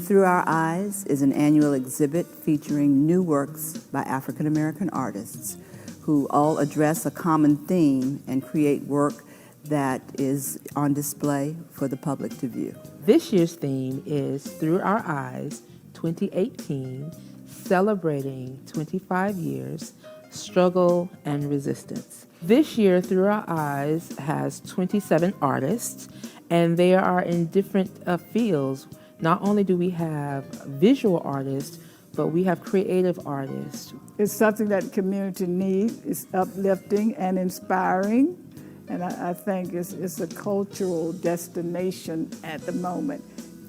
Through Our Eyes is an annual exhibit featuring new works by African American artists who all address a common theme and create work that is on display for the public to view. This year's theme is Through Our Eyes 2018, celebrating 25 years, struggle and resistance. This year, Through Our Eyes has 27 artists, and they are in different fields. Not only do we have visual artists, but we have creative artists. It's something that the community needs. It's uplifting and inspiring, and I think it's a cultural destination at the moment.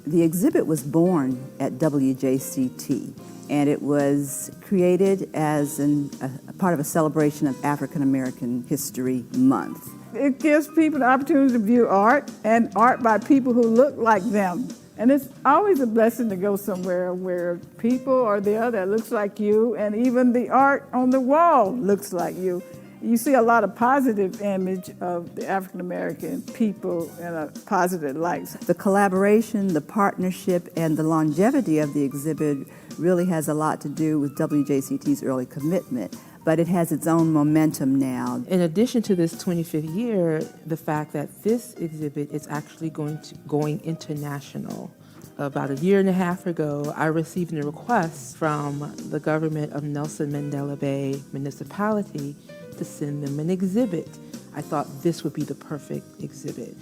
The exhibit was born at WJCT, and it was created as a part of a celebration of African American History Month. It gives people the opportunity to view art, and art by people who look like them. And it's always a blessing to go somewhere where people are there that looks like you, and even the art on the wall looks like you. You see a lot of positive image of the African American people in a positive light. The collaboration, the partnership, and the longevity of the exhibit really has a lot to do with WJCT's early commitment, but it has its own momentum now. In addition to this 25th year, the fact that this exhibit is actually going international. About a year and a half ago, I received a request from the government of Nelson Mandela Bay Municipality to send them an exhibit. I thought this would be the perfect exhibit.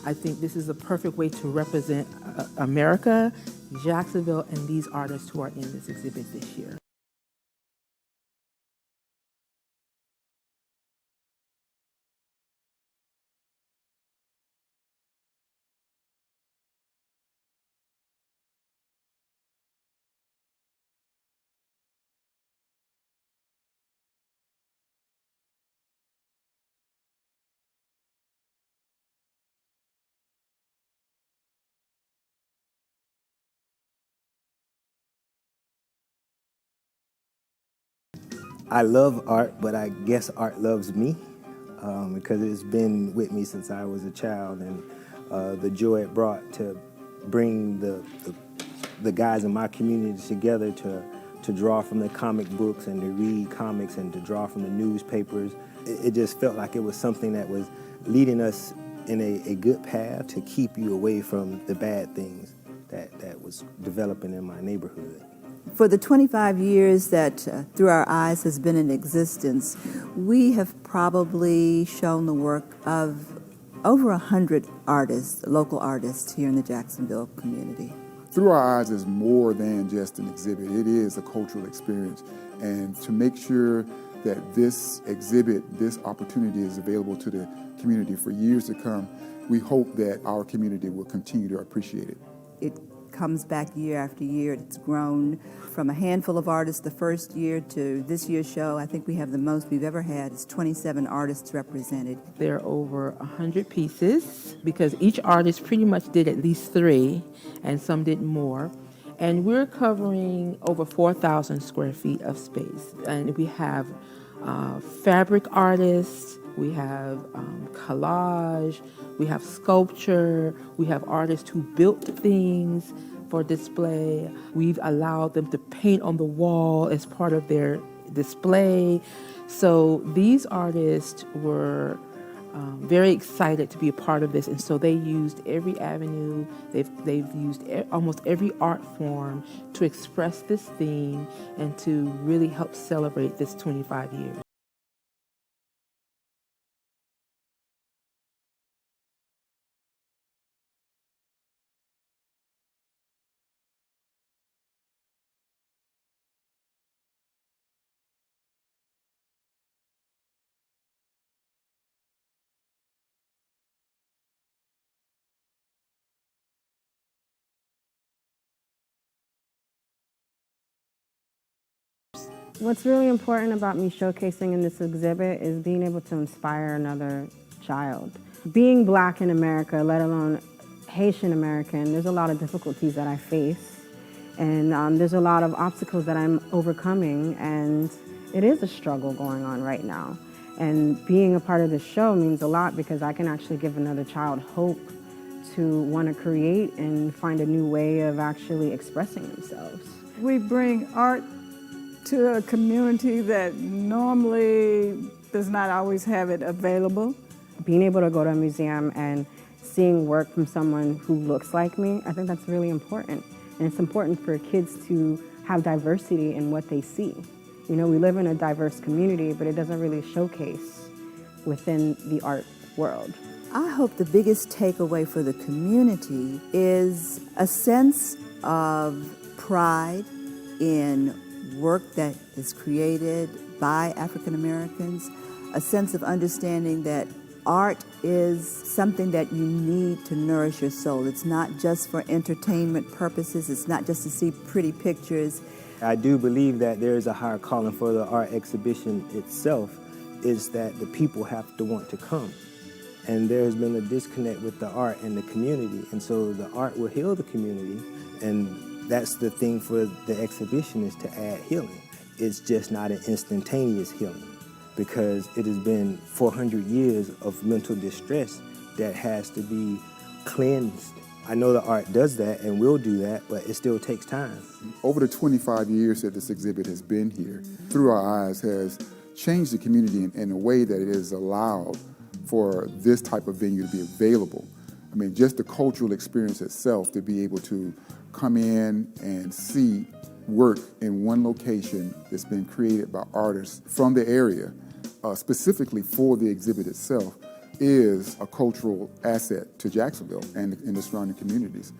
I think this is the perfect way to represent America, Jacksonville, and these artists who are in this exhibit this year. I love art, but I guess art loves me because it's been with me since I was a child, and the joy it brought to bring the guys in my community together to draw from the comic books and to read comics and to draw from the newspapers. It just felt like it was something that was leading us in a good path to keep you away from the bad things that was developing in my neighborhood. For the 25 years that Through Our Eyes has been in existence, we have probably shown the work of over 100 artists, local artists here in the Jacksonville community. Through Our Eyes is more than just an exhibit. It is a cultural experience. And to make sure that this exhibit, this opportunity is available to the community for years to come, we hope that our community will continue to appreciate it. It comes back year after year. It's grown from a handful of artists the first year to this year's show. I think we have the most we've ever had. It's 27 artists represented. There are over 100 pieces because each artist pretty much did at least 3 and some did more. And we're covering over 4,000 square feet of space. And we have fabric artists, we have collage, we have sculpture, we have artists who built things for display. We've allowed them to paint on the wall as part of their display. So these artists were very excited to be a part of this, and so they used every avenue. They've used almost every art form to express this theme and to really help celebrate this 25 years. What's really important about me showcasing in this exhibit is being able to inspire another child. Being Black in America, let alone Haitian American, there's a lot of difficulties that I face, and there's a lot of obstacles that I'm overcoming, and it is a struggle going on right now. And being a part of this show means a lot because I can actually give another child hope to want to create and find a new way of actually expressing themselves. We bring art to a community that normally does not always have it available. Being able to go to a museum and seeing work from someone who looks like me, I think that's really important. And it's important for kids to have diversity in what they see. You know, we live in a diverse community, but it doesn't really showcase within the art world. I hope the biggest takeaway for the community is a sense of pride in work that is created by African Americans, a sense of understanding that art is something that you need to nourish your soul. It's not just for entertainment purposes. It's not just to see pretty pictures. I do believe that there is a higher calling for the art exhibition itself, is that the people have to want to come. And there has been a disconnect with the art and the community. And so the art will heal the community. And that's the thing for the exhibition, is to add healing. It's just not an instantaneous healing, because it has been 400 years of mental distress that has to be cleansed. I know the art does that and will do that, but it still takes time. Over the 25 years that this exhibit has been here, Through Our Eyes has changed the community in a way that it has allowed for this type of venue to be available. I mean, just the cultural experience itself, to be able to come in and see work in one location that's been created by artists from the area, specifically for the exhibit itself, is a cultural asset to Jacksonville and the surrounding communities.